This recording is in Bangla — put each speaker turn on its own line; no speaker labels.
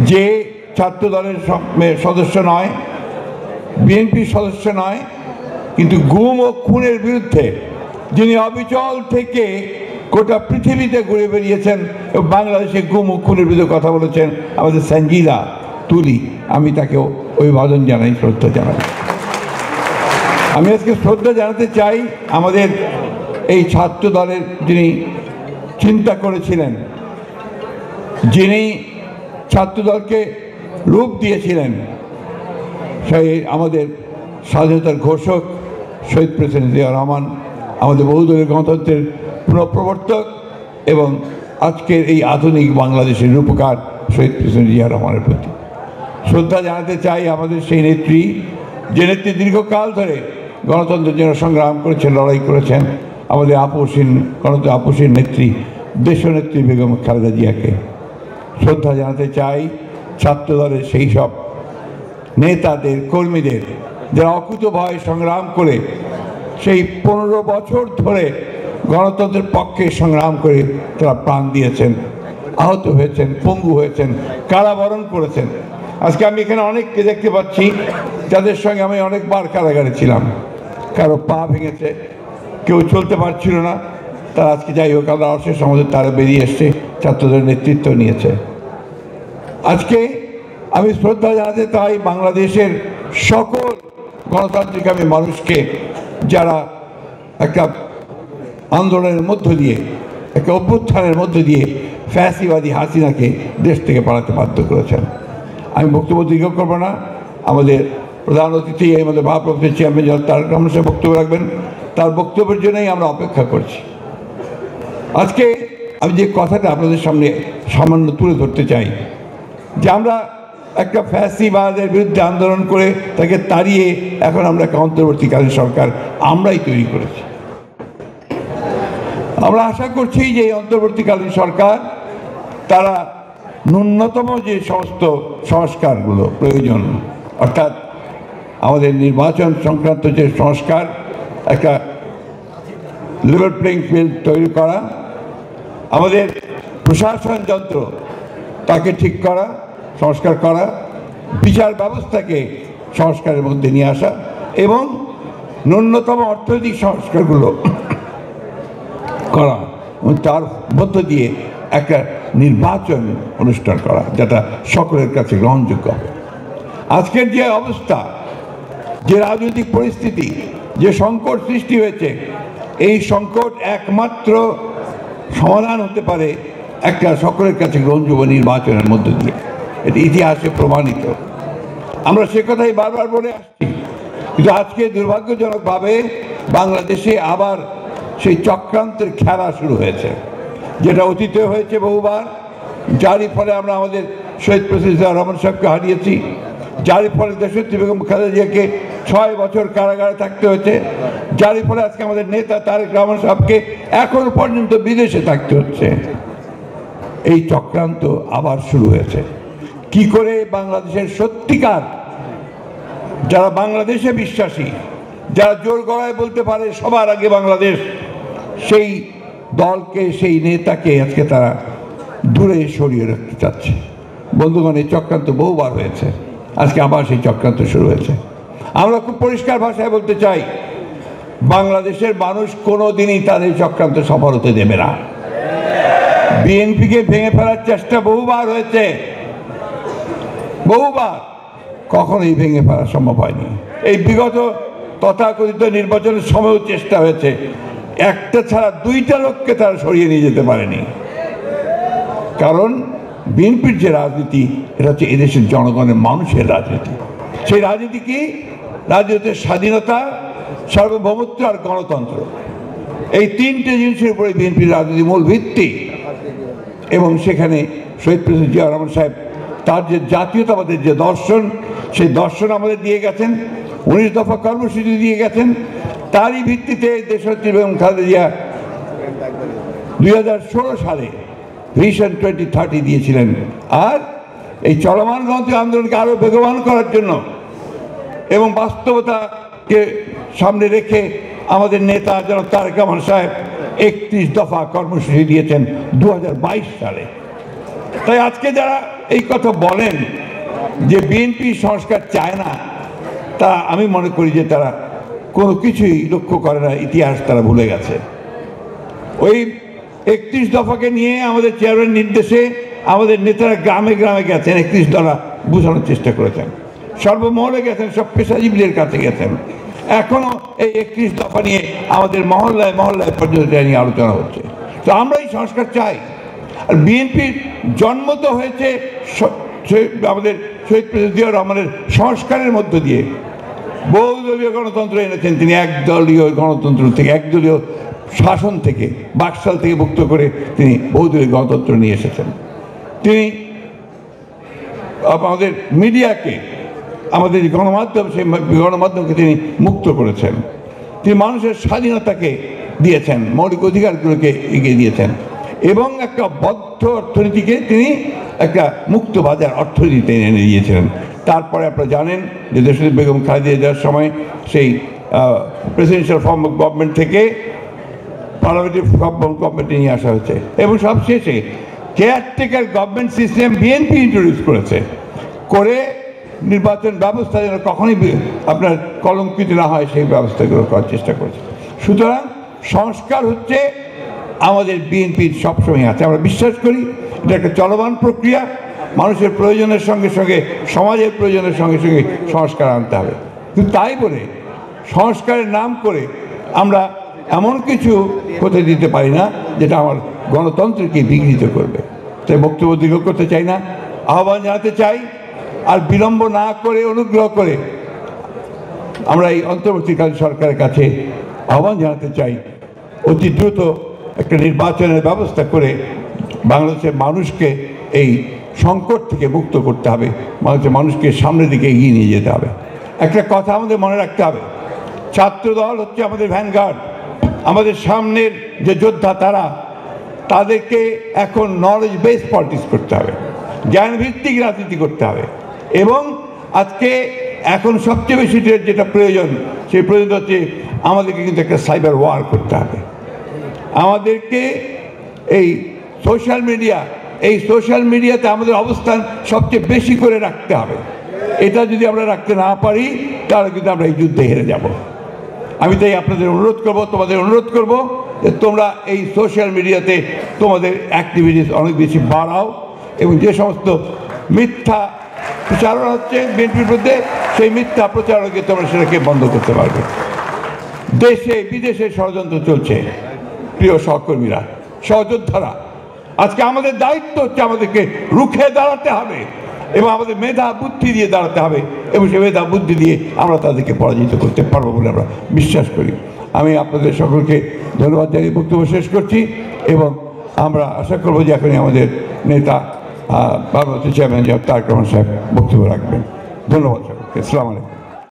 যে ছাত্র দলের সদস্য নয়, বিএনপির সদস্য নয়, কিন্তু গুম ও খুনের বিরুদ্ধে যিনি অবিচল থেকে গোটা পৃথিবীতে ঘুরে বেরিয়েছেন এবং বাংলাদেশে গুম ও খুনের বিরুদ্ধে কথা বলেছেন, আমাদের সঞ্জিদা তুলি, আমি তাকে অভিবাদন জানাই, শ্রদ্ধা জানাই। আমি আজকে শ্রদ্ধা জানাতে চাই আমাদের এই ছাত্র দলের যিনি চিন্তা করেছিলেন, যিনি ছাত্রদলকে রূপ দিয়েছিলেন, সেই আমাদের স্বাধীনতার ঘোষক শহীদ প্রেসিডেন্ট জিয়া রহমান, আমাদের বহুদলীয় গণতন্ত্রের পুনঃপ্রবর্তক এবং আজকের এই আধুনিক বাংলাদেশের রূপকার শহীদ প্রেসিডেন্ট জিয়া রহমানের প্রতি শ্রদ্ধা জানাতে চাই। আমাদের সেই নেত্রী, যে নেত্রী দীর্ঘকাল ধরে গণতন্ত্রের জন্য সংগ্রাম করেছেন, লড়াই করেছেন, আমাদের আপসীর নেত্রী দেশনেত্রী বেগম খালেদা জিয়াকে শ্রদ্ধা জানাতে চাই। ছাত্রদলের সেই সব নেতাদের, কর্মীদের যারা অকুতোভয় সংগ্রাম করে সেই 15 বছর ধরে গণতন্ত্রের পক্ষে সংগ্রাম করে তারা প্রাণ দিয়েছেন, আহত হয়েছেন, পঙ্গু হয়েছেন, কারাবরণ করেছেন। আজকে আমি এখানে অনেককে দেখতে পাচ্ছি যাদের সঙ্গে আমি অনেকবার কারাগারে ছিলাম। কারো পা ভেঙেছে, কেউ চলতে পারছিল না, তারা আজকে যাই হোক আল্লাহ অশেষ আমাদের তারা বেরিয়ে এসছে, ছাত্রদের নেতৃত্ব নিয়েছে। আজকে আমি শ্রদ্ধা জানাতে চাই বাংলাদেশের সকল গণতান্ত্রিকামী মানুষকে, যারা একটা আন্দোলনের মধ্য দিয়ে, একটা অভ্যুত্থানের মধ্য দিয়ে ফ্যাসিবাদী হাসিনাকে দেশ থেকে পালাতে বাধ্য করেছেন। আমি বক্তব্য দীর্ঘ করবো না। আমাদের প্রধান অতিথি, আমাদের ভারপ্রাপ্ত চেয়ারম্যান জনাব তারেক রহমান সাহেব বক্তব্য রাখবেন, তার বক্তব্যের জন্যই আমরা অপেক্ষা করছি। আজকে আমি যে কথাটা আপনাদের সামনে সামান্য তুলে ধরতে চাই, যে আমরা একটা ফ্যাসিবাদের বিরুদ্ধে আন্দোলন করে তাকে তাড়িয়ে এখন আমরা একটা অন্তর্বর্তীকালীন সরকার আমরাই তৈরি করেছি। আমরা আশা করছি যে এই অন্তর্বর্তীকালীন সরকার তারা ন্যূনতম যে সমস্ত সংস্কারগুলো প্রয়োজন, অর্থাৎ আমাদের নির্বাচন সংক্রান্ত যে সংস্কার, একটা লেভেল প্লেইং ফিল্ড তৈরি করা, আমাদের প্রশাসন যন্ত্র তাকে ঠিক করা, সংস্কার করা, বিচার ব্যবস্থাকে সংস্কারের মধ্যে নিয়ে আসা এবং ন্যূনতম অর্থনৈতিক সংস্কারগুলো করা এবং তার মধ্য দিয়ে একটা নির্বাচন অনুষ্ঠান করা যেটা সকলের কাছে গ্রহণযোগ্য হবে। আজকের যে অবস্থা, যে রাজনৈতিক পরিস্থিতি, যে সংকট সৃষ্টি হয়েছে, এই সংকট একমাত্র সমাধান হতে পারে একটা সকলের কাছে গ্রহণযোগ্য নির্বাচনের মধ্য দিয়ে। এটি ইতিহাসে প্রমাণিত, আমরা সে কথাই বারবার বলে আসছি। কিন্তু আজকে দুর্ভাগ্যজনকভাবে বাংলাদেশে আবার সেই চক্রান্তের খেলা শুরু হয়েছে, যেটা অতীতে হয়েছে বহুবার, যারই ফলে আমরা আমাদের শহীদ প্রেসিডেন্ট জিয়া রহমান সাহেবকে হারিয়েছি, যারই ফলে দেশনেত্রী বেগম খালেদা জিয়াকে 6 বছর কারাগারে থাকতে হয়েছে, যারই ফলে আজকে আমাদের নেতা তারেক রহমান সাহেবকে এখনো পর্যন্ত বিদেশে থাকতে হচ্ছে। এই চক্রান্ত আবার শুরু হয়েছে। কি করে বাংলাদেশের সত্যিকার যারা বাংলাদেশে বিশ্বাসী, যারা জোর গলায় বলতে পারে সবার আগে বাংলাদেশ, সেই দলকে, সেই নেতাকে আজকে তারা দূরে সরিয়ে রাখতে চাচ্ছে। বন্ধুগণ, এই চক্রান্ত বহুবার হয়েছে, আজকে আবার সেই চক্রান্ত শুরু হয়েছে। আমরা খুব পরিষ্কার ভাষায় বলতে চাই, বাংলাদেশের মানুষ কোনোদিনই তাদের চক্রান্ত সফল হতে দেবে না। বিএনপিকে ভেঙে ফেলার চেষ্টা বহুবার হয়েছে, বহুবার, কখনোই ভেঙে ফেলা সম্ভব হয়নি। এই বিগত তথাকথিত নির্বাচনের সময়ও চেষ্টা হয়েছে, একটা ছাড়া 2টা লোককে তারা সরিয়ে নিয়ে যেতে পারেনি। কারণ বিএনপির যে রাজনীতি, এটা হচ্ছে এদেশের জনগণের, মানুষের রাজনীতি। সেই রাজনীতি কি? রাজনীতির স্বাধীনতা, সার্বভৌমত্ব আর গণতন্ত্র। এই 3টে জিনিসের উপরে বিএনপির রাজনীতি মূল ভিত্তি। এবং সেখানে শহীদ প্রেসিডেন্ট জিয়া রহমান সাহেব তার যে জাতীয়তাবাদের যে দর্শন, সেই দর্শন আমাদের দিয়ে গেছেন, 19 দফা কর্মসূচি দিয়ে গেছেন। তারই ভিত্তিতে দেশনেত্রী বেগম খালেদা জিয়া 2016 সালে ভিশন 2030 দিয়েছিলেন। আর এই চলমান গণতান্ত্রিক আন্দোলনকে আরো বেগবান করার জন্য এবং বাস্তবতাকে সামনে রেখে আমাদের নেতা জনাব তারেক রহমান সাহেব 31 দফা কর্মসূচি দিয়েছেন 2022 সালে। তাই আজকে যারা এই কথা বলেন যে বিএনপি সংস্কার চায় না, তা আমি মনে করি যে তারা কোনো কিছুই লক্ষ্য করে না, ইতিহাস তারা ভুলে গেছে। ওই 31 দফাকে নিয়ে আমাদের চেয়ারম্যান নির্দেশে আমাদের নেতারা গ্রামে গ্রামে গেছেন, 31 দফা বোঝানোর চেষ্টা করেছেন, সর্বমহলে গেছেন, সব পেশাজীবীদের কাছে গেছেন। এখনো এই 31 দফা নিয়ে আমাদের মহল্লায় মহল্লায় পর্যন্ত নিয়ে আলোচনা হচ্ছে। তো আমরা এই সংস্কার চাই। আর বিএনপির জন্ম তো হয়েছে আমাদের শহীদ প্রেসিডেন্ট জিয়াউর রহমানের সংস্কারের মধ্য দিয়ে। বহুদলীয় গণতন্ত্র এনেছেন তিনি, একদলীয় গণতন্ত্র থেকে, একদলীয় শাসন থেকে, বাকশাল থেকে মুক্ত করে তিনি বহুদলীয় গণতন্ত্র নিয়ে এসেছেন। তিনি আমাদের মিডিয়াকে, আমাদের গণমাধ্যম, সেই গণমাধ্যমকে তিনি মুক্ত করেছেন। তিনি মানুষের স্বাধীনতাকে দিয়েছেন, মৌলিক অধিকারগুলোকে এগিয়ে দিয়েছেন, এবং একটা বদ্ধ অর্থনীতিকে তিনি একটা মুক্ত বাজার অর্থনীতিতে এনে দিয়েছিলেন। তারপরে আপনারা জানেন যে দেশনেত্রী বেগম খালেদা জিয়ার সময় সেই প্রেসিডেন্সিয়াল ফর্ম অফ গভর্নমেন্ট থেকে পার্লামেন্টারি ফর্ম অফ গভর্নমেন্টে নিয়ে আসা হয়েছে, এবং সবশেষে caretaker government system BNP introduce করেছে, করে নির্বাচন ব্যবস্থা যেন কখনই আপনার কলঙ্কিত না হয় সেই ব্যবস্থাগুলো করার চেষ্টা করেছে। সুতরাং সংস্কার হচ্ছে আমাদের বিএনপির সবসময় আছে, আমরা বিশ্বাস করি এটা একটা চলমান প্রক্রিয়া। মানুষের প্রয়োজনের সঙ্গে সঙ্গে, সমাজের প্রয়োজনের সঙ্গে সঙ্গে সংস্কার আনতে হবে। কিন্তু তাই বলে সংস্কারের নাম করে আমরা এমন কিছু হতে দিতে পারি না যেটা আমার গণতন্ত্রকে বিঘ্নিত করবে। তাই বক্তব্য দীর্ঘ করতে চাই না, আহ্বান জানাতে চাই, আর বিলম্ব না করে অনুগ্রহ করে আমরা এই অন্তর্বর্তীকালীন সরকারের কাছে আহ্বান জানাতে চাই, অতি দ্রুত একটা নির্বাচনের ব্যবস্থা করে বাংলাদেশের মানুষকে এই সংকট থেকে মুক্ত করতে হবে, বাংলাদেশের মানুষকে সামনের দিকে এগিয়ে নিয়ে যেতে হবে। একটা কথা আমাদের মনে রাখতে হবে, ছাত্রদল হচ্ছে আমাদের ভ্যানগার্ড, আমাদের সামনের যে যোদ্ধা তারা, তাদেরকে এখন নলেজ বেস পলিটিক্স করতে হবে, জ্ঞানভিত্তিক রাজনীতি করতে হবে। এবং আজকে এখন সবচেয়ে বেশি যেটা প্রয়োজন, সেই প্রয়োজন হচ্ছে আমাদেরকে কিন্তু একটা সাইবার ওয়ার করতে হবে। আমাদেরকে এই সোশ্যাল মিডিয়াতে আমাদের অবস্থান সবচেয়ে বেশি করে রাখতে হবে। এটা যদি আমরা রাখতে না পারি তাহলে কিন্তু আমরা এই যুদ্ধে হেরে যাব। আমি তাই আপনাদের অনুরোধ করব, তোমাদের অনুরোধ করব যে তোমরা এই সোশ্যাল মিডিয়াতে তোমাদের অ্যাক্টিভিটিস অনেক বেশি বাড়াও, এবং যে সমস্ত মিথ্যা প্রচারণা হচ্ছে বিএনপির মধ্যে, সেই মিথ্যা প্রচারণাকে তোমরা সেটাকে বন্ধ করতে পারবে। দেশে বিদেশে ষড়যন্ত্র চলছে, প্রিয় সহকর্মীরা, সহযোদ্ধারা, আজকে আমাদের দায়িত্ব হচ্ছে আমাদেরকে রুখে দাঁড়াতে হবে, এবং আমাদের মেধা বুদ্ধি দিয়ে দাঁড়াতে হবে, এবং সেই মেধা বুদ্ধি দিয়ে আমরা তাদেরকে পরাজিত করতে পারবো বলে আমরা বিশ্বাস করি। আমি আপনাদের সকলকে ধন্যবাদ জানিয়ে বক্তব্য শেষ করছি, এবং আমরা আশা করবো যে এখনই আমাদের নেতা বাংলাদেশের চেয়ারম্যান তারেক রহমান সাহেব বক্তব্য রাখবেন। ধন্যবাদ সকলকে। আসসালামু আলাইকুম।